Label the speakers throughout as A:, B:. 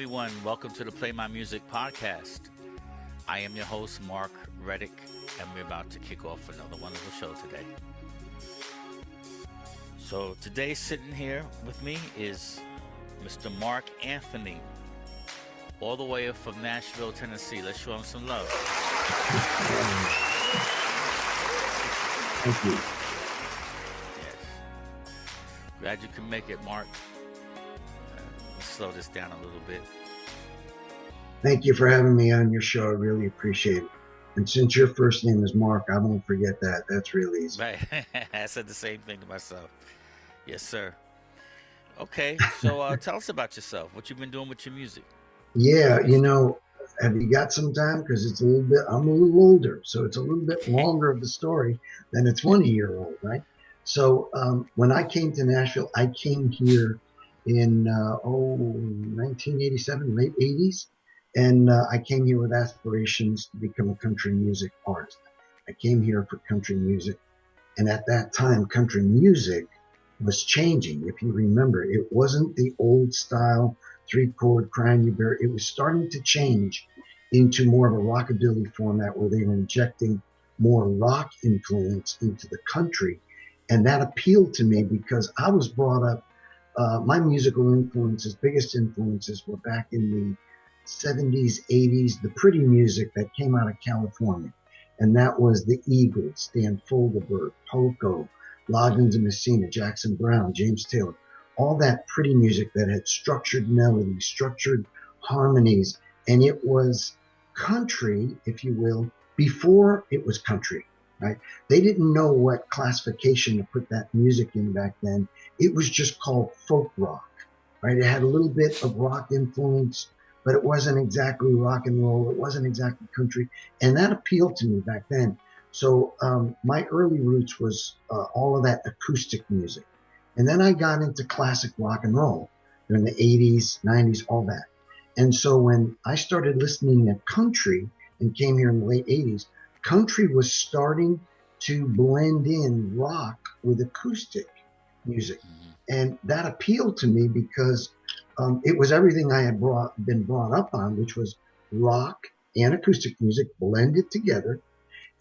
A: everyone. Welcome to the Play My Music podcast. I am your host, Mark Reddick, and we're about to kick off another wonderful show today. So today, sitting here with me is Mr. Mark Anthony, all the way from Nashville, Tennessee. Let's show him some love.
B: Thank you.
A: Yes. Glad you can make it, Mark. Let's slow this down a little bit.
B: Thank you for having me on your show. I really appreciate it. And since your first name is Mark, I won't forget that. That's real easy.
A: Right. I said the same thing to myself. Yes, sir. Okay, so tell us about yourself. What you've been doing with your music.
B: Yeah, have you got some time? Because I'm a little older, so it's a little bit longer of the story than a 20-year-old, right? So when I came to Nashville, I came here in 1987, late 80s. And I came here with aspirations to become a country music artist. I came here for country music. And at that time, country music was changing. If you remember, it wasn't the old style 3-chord crying you bear. It was starting to change into more of a rockabilly format where they were injecting more rock influence into the country. And that appealed to me because I was brought up, my musical influences, biggest influences were back in the 70s, 80s, the pretty music that came out of California. And that was the Eagles, Dan Fogelberg, Poco, Loggins and Messina, Jackson Brown, James Taylor, all that pretty music that had structured melodies, structured harmonies. And it was country, if you will, before it was country, right? They didn't know what classification to put that music in back then. It was just called folk rock, right? It had a little bit of rock influence, but it wasn't exactly rock and roll. It wasn't exactly country. And that appealed to me back then. So my early roots was all of that acoustic music. And then I got into classic rock and roll during the 80s, 90s, all that. And so when I started listening to country and came here in the late 80s, country was starting to blend in rock with acoustic music. And that appealed to me because it was everything I had been brought up on, which was rock and acoustic music blended together.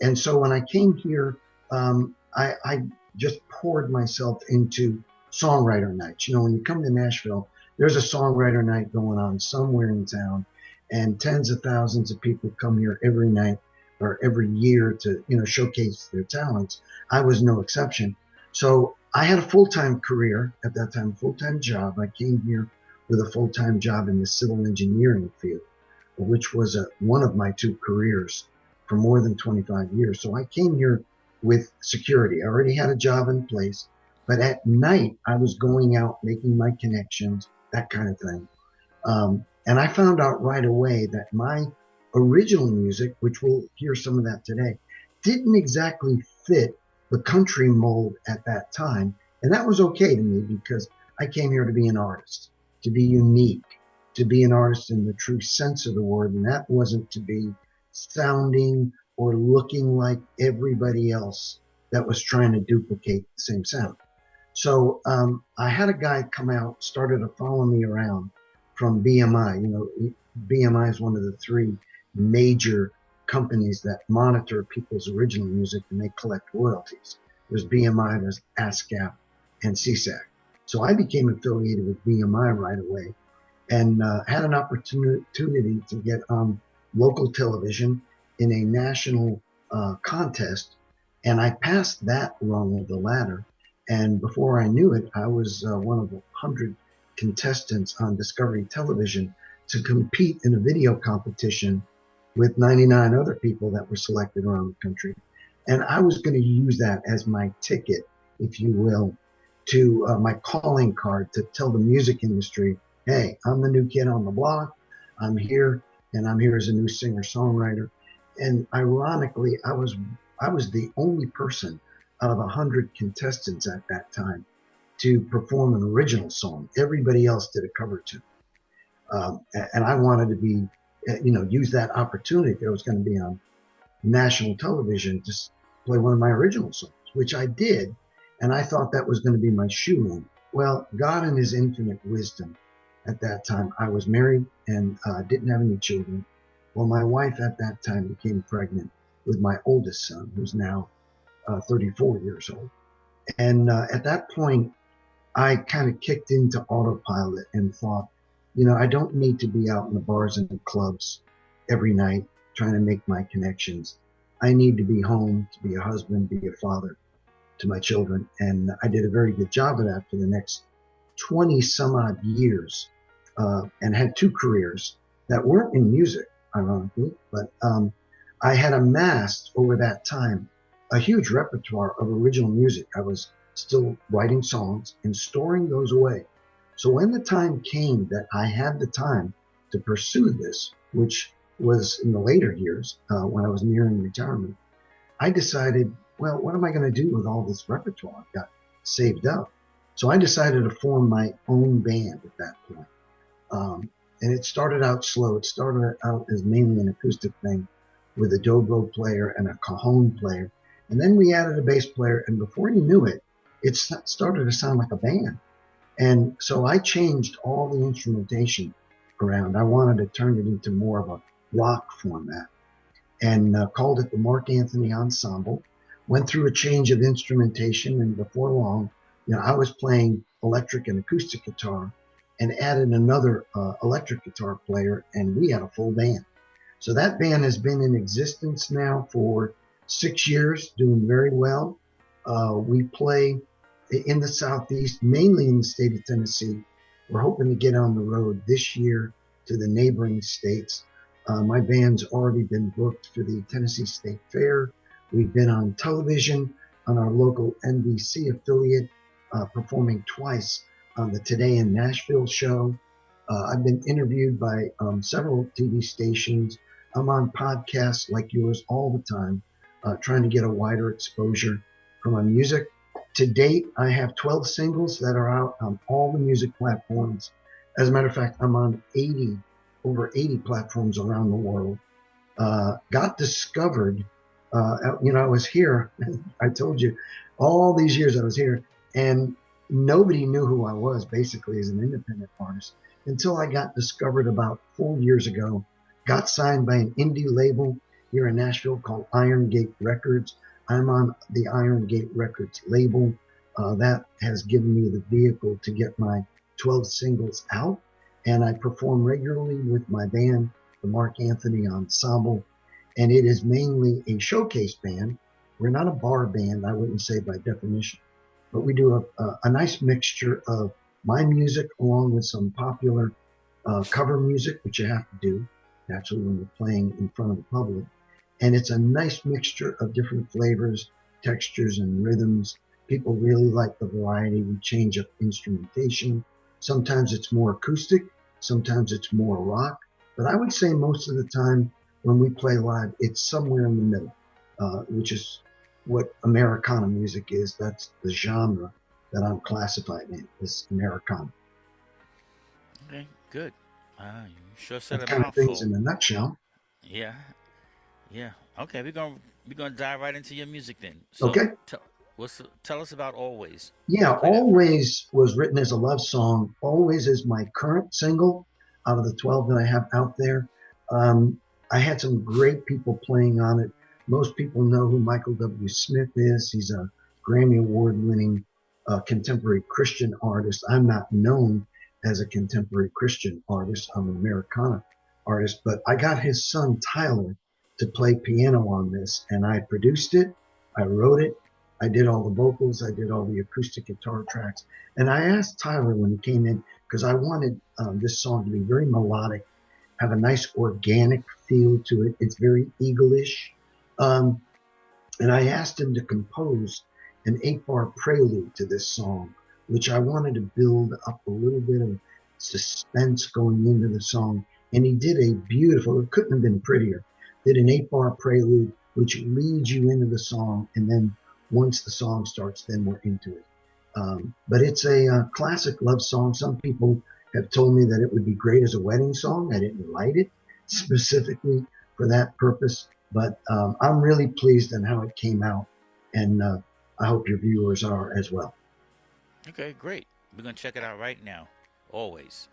B: And so when I came here, I just poured myself into songwriter nights. When you come to Nashville, there's a songwriter night going on somewhere in town, and tens of thousands of people come here every night or every year to, showcase their talents. I was no exception. So I had a full-time career at that time, full-time job. I came here with a full-time job in the civil engineering field, which was one of my two careers for more than 25 years. So I came here with security. I already had a job in place, but at night I was going out, making my connections, that kind of thing. And I found out right away that my original music, which we'll hear some of that today, didn't exactly fit the country mold at that time. And that was okay to me because I came here to be an artist, to be unique, to be an artist in the true sense of the word. And that wasn't to be sounding or looking like everybody else that was trying to duplicate the same sound. So I had a guy come out, started to follow me around from BMI. BMI is one of the three major companies that monitor people's original music and they collect royalties. There's BMI, there's ASCAP, and CSAC. So I became affiliated with BMI right away and had an opportunity to get on local television in a national contest. And I passed that rung of the ladder. And before I knew it, I was one of 100 contestants on Discovery Television to compete in a video competition with 99 other people that were selected around the country. And I was going to use that as my ticket, if you will, to my calling card to tell the music industry, hey, I'm the new kid on the block. I'm here, and I'm here as a new singer-songwriter. And ironically, I was the only person out of 100 contestants at that time to perform an original song. Everybody else did a cover tune. And I wanted to be, use that opportunity if I was going to be on national television to play one of my original songs, which I did. And I thought that was going to be my shoe in. Well, God in his infinite wisdom at that time. I was married and didn't have any children. Well, my wife at that time became pregnant with my oldest son, who's now 34 years old. And at that point, I kind of kicked into autopilot and thought, I don't need to be out in the bars and the clubs every night trying to make my connections. I need to be home to be a husband, be a father to my children. And I did a very good job of that for the next 20 some odd years, and had two careers that weren't in music, ironically, but I had amassed over that time a huge repertoire of original music. I was still writing songs and storing those away. So when the time came that I had the time to pursue this, which was in the later years, when I was nearing retirement, I decided, well, what am I going to do with all this repertoire I've got saved up? So I decided to form my own band at that point. And it started out slow. It started out as mainly an acoustic thing with a dobro player and a cajon player. And then we added a bass player, and before you knew it, it started to sound like a band. And so I changed all the instrumentation around. I wanted to turn it into more of a rock format, and called it the Mark Anthony Ensemble. Went through a change of instrumentation, and before long, I was playing electric and acoustic guitar, and added another electric guitar player, and we had a full band. So that band has been in existence now for 6 years, doing very well. We play in the Southeast, mainly in the state of Tennessee. We're hoping to get on the road this year to the neighboring states. My band's already been booked for the Tennessee State Fair. We've been on television on our local NBC affiliate, performing twice on the Today in Nashville show. I've been interviewed by several TV stations. I'm on podcasts like yours all the time, trying to get a wider exposure for my music. To date, I have 12 singles that are out on all the music platforms. As a matter of fact, I'm on over 80 platforms around the world. Got discovered, I was here. I told you, all these years I was here, and nobody knew who I was basically as an independent artist until I got discovered about 4 years ago. Got signed by an indie label here in Nashville called Iron Gate Records. I'm on the Iron Gate Records label. That has given me the vehicle to get my 12 singles out, and I perform regularly with my band, the Mark Anthony Ensemble, and it is mainly a showcase band. We're not a bar band, I wouldn't say by definition, but we do a nice mixture of my music along with some popular cover music, which you have to do naturally when you're playing in front of the public. And it's a nice mixture of different flavors, textures, and rhythms. People really like the variety. We change up instrumentation. Sometimes it's more acoustic, sometimes it's more rock. But I would say most of the time when we play live, it's somewhere in the middle, which is what Americana music is. That's the genre that I'm classified in, is Americana.
A: Okay, good. You sure said
B: That's
A: a
B: kind of things
A: mouthful.
B: in a nutshell.
A: Yeah, yeah. Okay, we're gonna dive right into your music then. So
B: Okay.
A: tell us about Always. Let me
B: Yeah,
A: play that first.
B: Always was written as a love song. Always is my current single out of the 12 that I have out there. I had some great people playing on it. Most people know who Michael W. Smith is. He's a Grammy Award winning contemporary Christian artist. I'm not known as a contemporary Christian artist. I'm an Americana artist, but I got his son Tyler to play piano on this, and I produced it. I wrote it. I did all the vocals. I did all the acoustic guitar tracks. And I asked Tyler when he came in, because I wanted this song to be very melodic, have a nice organic feel to it. It's very Eagle-ish. Um, and I asked him to compose an 8-bar prelude to this song, which I wanted to build up a little bit of suspense going into the song. And he did a beautiful, it couldn't have been prettier, did an 8-bar prelude, which leads you into the song. And then once the song starts, then we're into it. But it's a classic love song. Some people have told me that it would be great as a wedding song. I didn't write it specifically for that purpose, but I'm really pleased on how it came out, and I hope your viewers are as well.
A: Okay, great. We're gonna check it out right now. Always.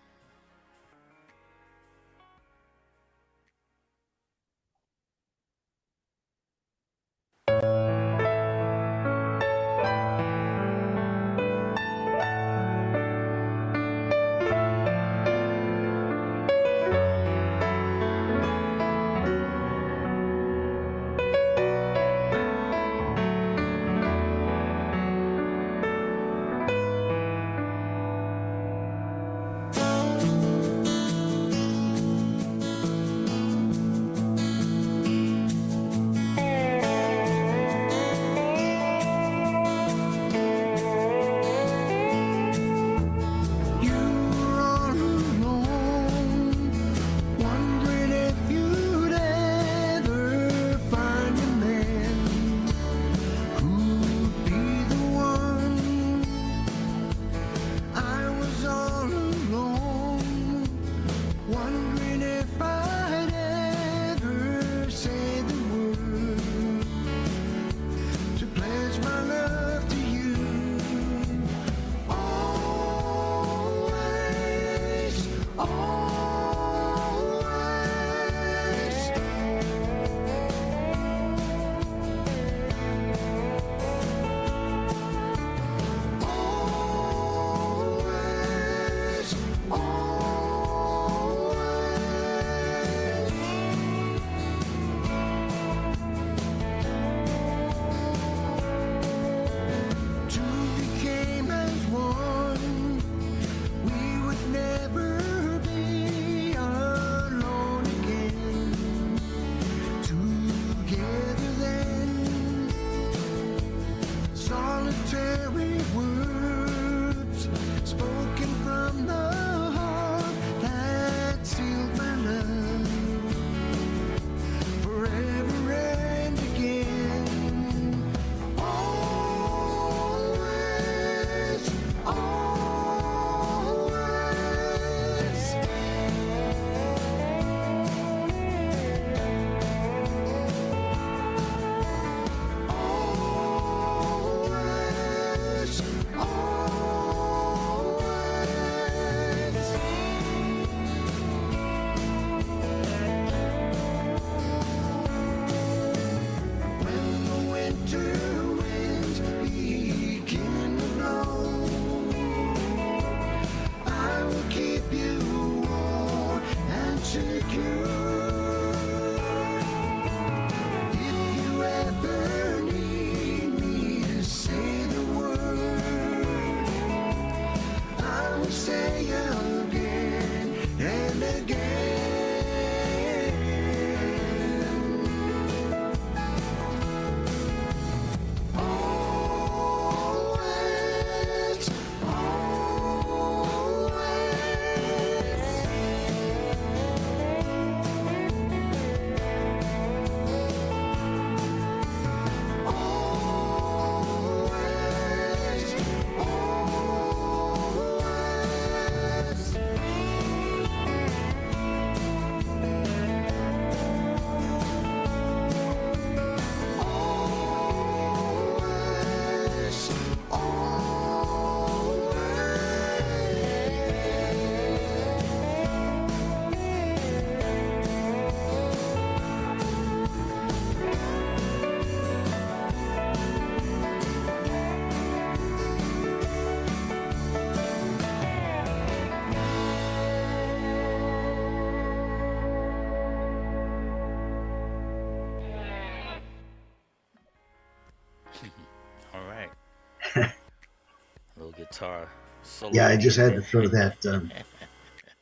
A: guitar solo
B: Yeah,
A: at
B: I
A: the
B: just
A: end
B: had to throw
A: there.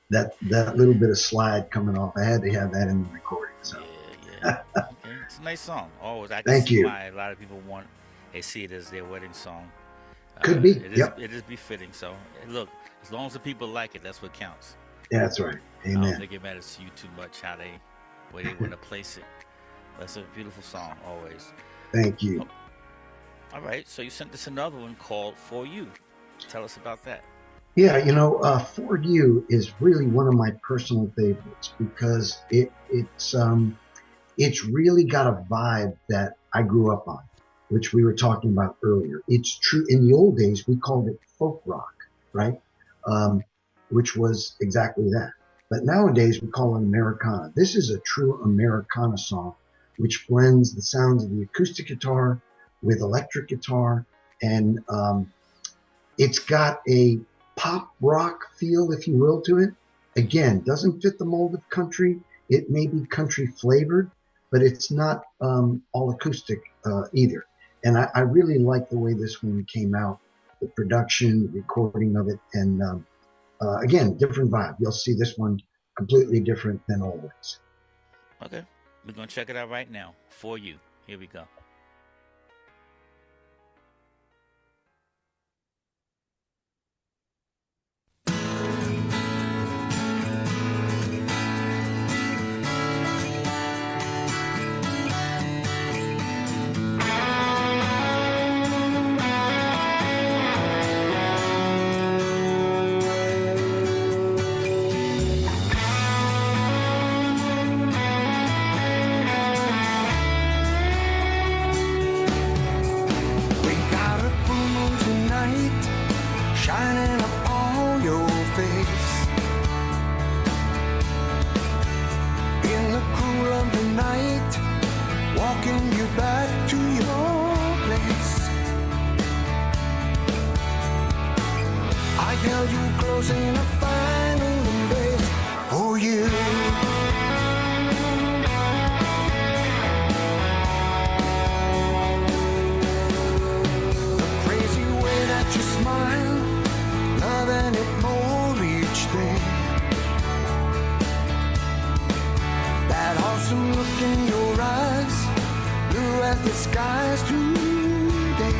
B: that little bit of slide coming off. I had to have that in the recording. So
A: Yeah, yeah. Okay, it's a nice song. Always, I can
B: thank
A: see
B: you.
A: why a lot of people want they see it as their wedding song.
B: Could be. Yep.
A: It is befitting. So look, as long as the people like it, that's what counts.
B: Yeah, that's right.
A: I don't
B: Amen.
A: think it matters to you too much how they where they want to place it. That's a beautiful song, always.
B: Thank you.
A: Oh, all right, so you sent us another one called "For You." Tell us about that.
B: Yeah, For You is really one of my personal favorites because it's really got a vibe that I grew up on, which we were talking about earlier. It's true. In the old days, we called it folk rock, right? Um, which was exactly that. But nowadays, we call it Americana. This is a true Americana song, which blends the sounds of the acoustic guitar with electric guitar. And it's got a pop rock feel, if you will, to it. Again, doesn't fit the mold of country. It may be country flavored, but it's not all acoustic either. And I really like the way this one came out, the production, the recording of it, and again, different vibe. You'll see this one completely different than always.
A: Okay, we're gonna check it out right now. "For You." Here we go.
C: We got a full moon tonight, shining upon your face. In the cool of the night, walking you back to your place. I held you close in a final embrace for you. Crazy way that you smile, loving it more each day. That awesome look in your eyes, blue as the skies today.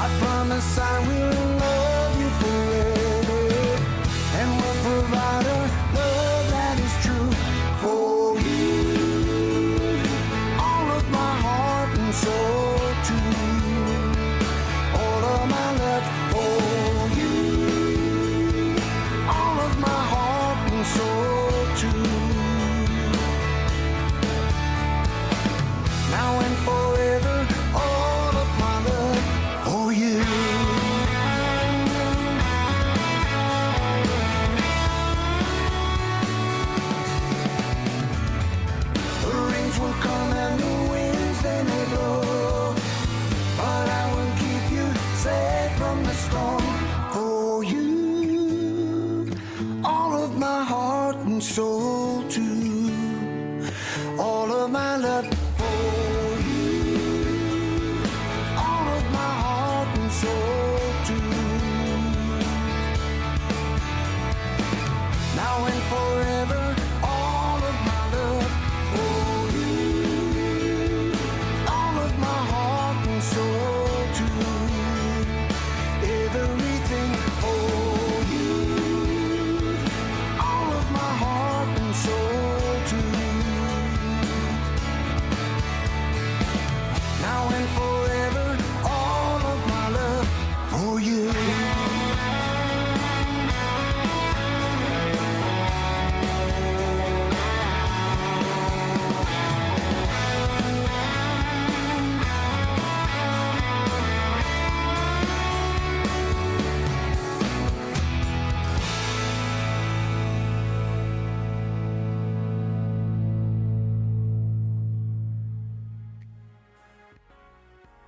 C: I promise I will love you forever, and will provide a love that is true for you. All of my heart and soul too. All of my love for you. All of my heart and soul too. Now and forever, all of my love for you. The rains will come and the winds they may blow, but I will keep you safe from the storm for you. All of my heart and soul too. All of my love for you. All of my heart and soul too. Now and forever, all of my love for you. All of my heart and soul too. Everything for you. All of my heart and soul too. Now and forever, all of my love for you.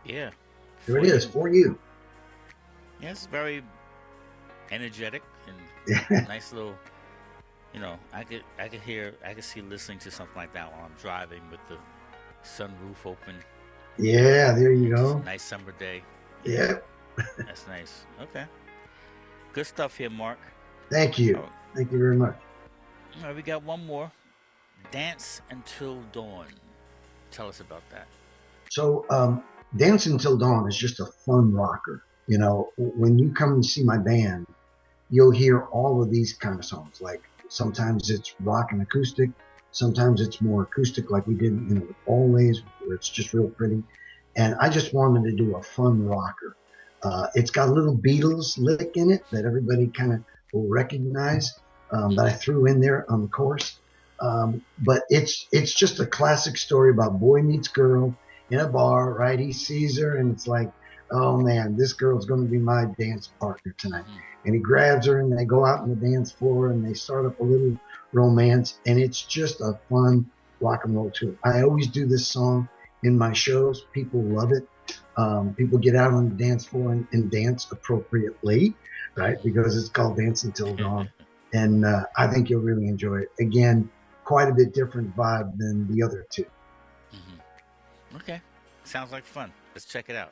A: Yeah,
B: Here
A: "For
B: it is,
A: You."
B: For You.
A: Yeah, it's very energetic and
B: Yeah.
A: nice little. I could see listening to something like that while I'm driving with the sunroof open,
B: Yeah, there you
A: It's a
B: go.
A: nice summer day. Yeah,
B: Yeah.
A: that's nice. Okay. Good stuff here, Mark.
B: Thank
A: Oh,
B: you.
A: all
B: Thank you very much.
A: right, we got one more. Dance Until Dawn. Tell us about that.
B: So, Dance Until Dawn is just a fun rocker. You know, when you come and see my band, you'll hear all of these kind of songs. Like sometimes it's rock and acoustic, sometimes it's more acoustic, like we did, with Always, where it's just real pretty. And I just wanted to do a fun rocker. It's got a little Beatles lick in it that everybody kind of will recognize, that I threw in there on the chorus. But it's just a classic story about boy meets girl in a bar, right? He sees her and it's like, oh man, this girl's going to be my dance partner tonight.
A: Mm-hmm.
B: And he grabs her and they go out on the dance floor and they start up a little romance. And it's just a fun rock and roll tune. I always do this song in my shows. People love it. People get out on the dance floor and dance appropriately, right? Because it's called Dance Until Dawn. And I think you'll really enjoy it. Again, quite a bit different vibe than the other two.
A: Mm-hmm. Okay. Sounds like fun. Let's check it out.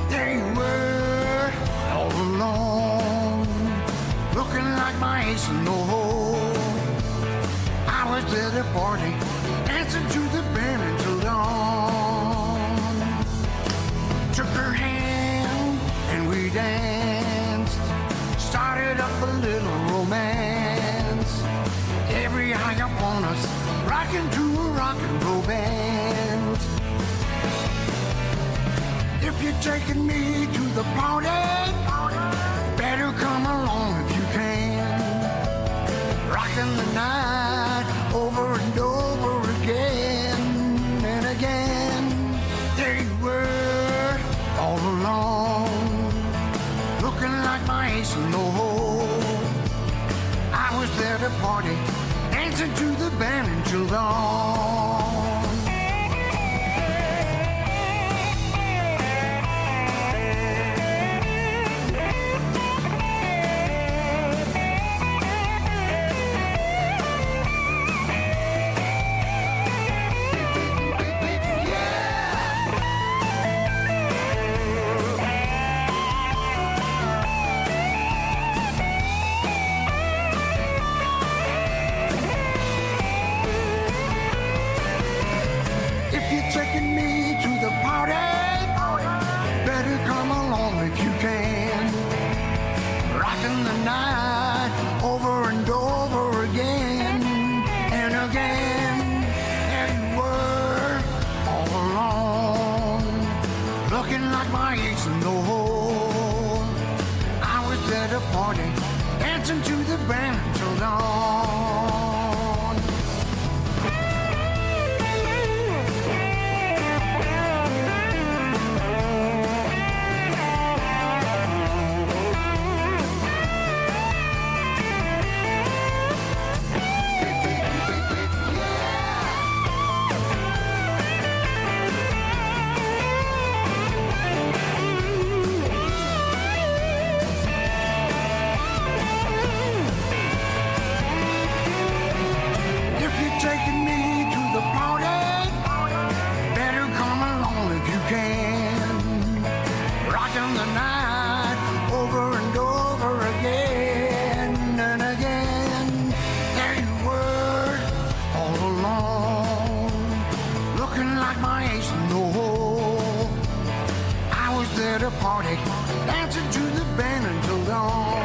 C: There you were, all alone, looking like my ace in the hole. I was at a party, dancing to the band until dawn. Took her hand and we danced, started up a little romance. Every eye upon us, rocking to a rock and roll band. If you're taking me to the party, better come along if you can. Rocking the night over and over again and again. There you were, all alone, looking like my ace in the hole. I was there to party, dancing to the band until dawn. If you're taking me to the party, better come along if you can. Rocking the night over and over again and again. There you were, all alone, looking like my ace in the hole. I was at a party, dancing to the band until dawn. If you're taking me to the party, better come along if you can. Rocking the night over and over again and again. There you were, all alone, looking like my ace in the hole. I was there to party, dancing to the band until dawn.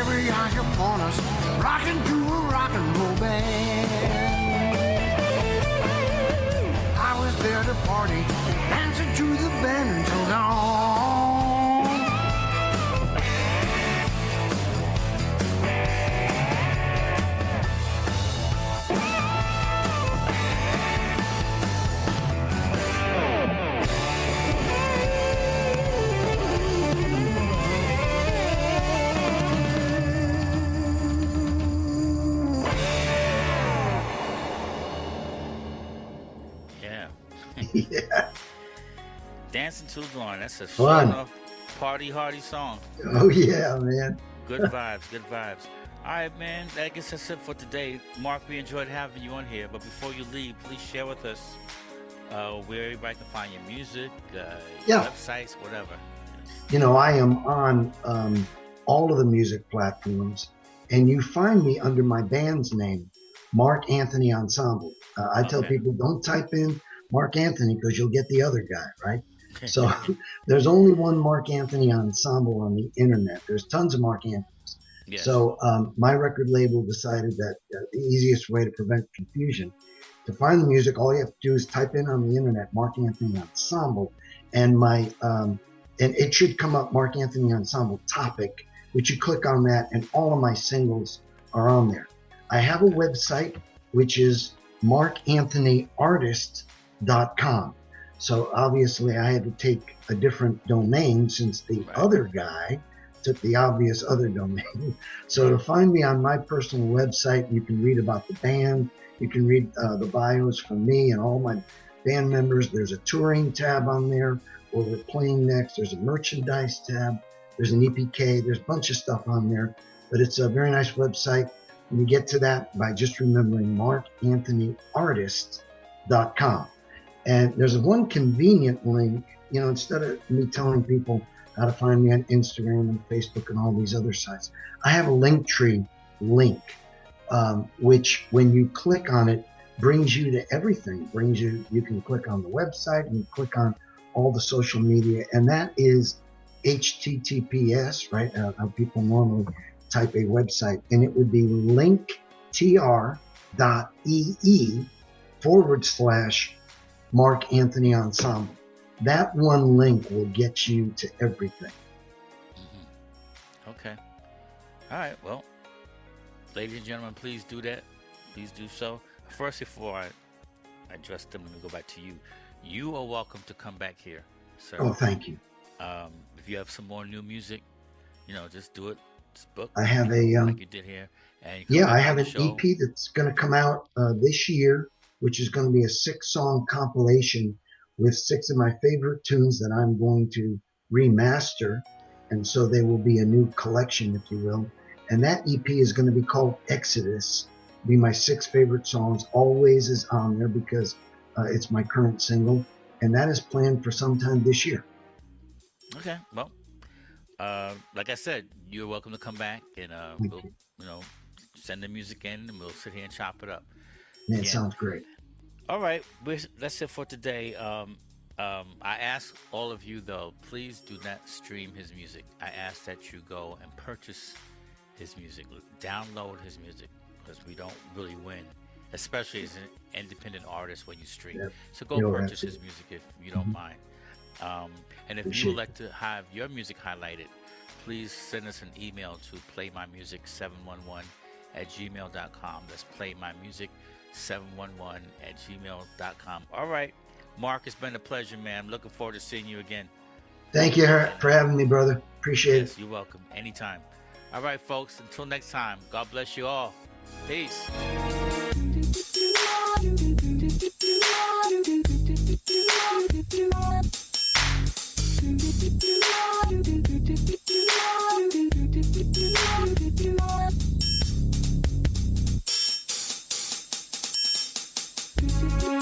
C: Every eye upon us, rocking to a rock and roll band. I was there to party, dancing to the band until dawn.
A: Yeah.
B: Yeah.
A: Dancing to the Dawn. That's a
B: Fun.
A: enough party hardy song.
B: Oh yeah, man.
A: Good vibes, good vibes. All right, man. I guess that's it for today. Mark, we enjoyed having you on here. But before you leave, please share with us where everybody can find your music,
B: Yeah.
A: websites, whatever.
B: You know, I am on all of the music platforms, and you find me under my band's name, Mark Anthony Ensemble. I tell
A: Okay.
B: people, don't type in Mark Anthony because you'll get the other guy, right? So there's only one Mark Anthony Ensemble on the internet. There's tons of Mark Anthonys.
A: Yes.
B: So my record label decided that the easiest way to prevent confusion, to find the music, all you have to do is type in on the internet Mark Anthony Ensemble, and and it should come up Mark Anthony Ensemble topic, which you click on that, and all of my singles are on there. I have a website which is markanthonyartist.com. So obviously I had to take a different domain since the
A: Right.
B: other guy took the obvious other domain. So to find me on my personal website, you can read about the band. You can read the bios from me and all my band members. There's a touring tab on there where we're playing next. There's a merchandise tab. There's an EPK. There's a bunch of stuff on there. But it's a very nice website. And you get to that by just remembering markanthonyartist.com. And there's one convenient link, you know, instead of me telling people how to find me on Instagram and Facebook and all these other sites, I have a Linktree link, which when you click on it, brings you to everything. You can click on the website and you click on all the social media, and that is HTTPS, right? How people normally type a website, and it would be linktr.ee/Mark Anthony Ensemble. That one link will get you to everything.
A: Mm-hmm. Okay. All right. Well, ladies and gentlemen, please do that. Please do so. First, before I address them, let me go back to you. You are welcome to come back here, sir.
B: Oh, thank you.
A: If you have some more new music, you know, just do it. Just book.
B: I have
A: like you did here. And you come
B: yeah,
A: back
B: I
A: on
B: have
A: the
B: an
A: show.
B: EP that's going to come out this year, which is going to be a 6-song compilation with 6 of my favorite tunes that I'm going to remaster. And so they will be a new collection, if you will. And that EP is going to be called Exodus. Be my 6 favorite songs. Always is on there because it's my current single. And that is planned for sometime this year.
A: Okay. Well, like I said, you're welcome to come back, and
B: Thank
A: we'll,
B: you.
A: you know, send the music in, and we'll sit here and chop it up.
B: Man, it
A: Yeah.
B: sounds great.
A: All right, that's it for today. I ask all of you, though, please do not stream his music. I ask that you go and purchase his music, download his music, because we don't really win, especially as an independent artist when you stream.
B: Yep.
A: So go
B: You'll have
A: purchase
B: to.
A: his music if you don't mind. And if you
B: Appreciate
A: would like to have your music highlighted, please send us an email to playmymusic711@gmail.com. That's playmymusic711@gmail.com. All right, Mark, it's been a pleasure, man. I'm looking forward to seeing you again.
B: Thank you for having me, brother. Appreciate it.
A: Yes, you're welcome. Anytime. All right, folks, until next time, God bless you all. Peace.
D: Thank you.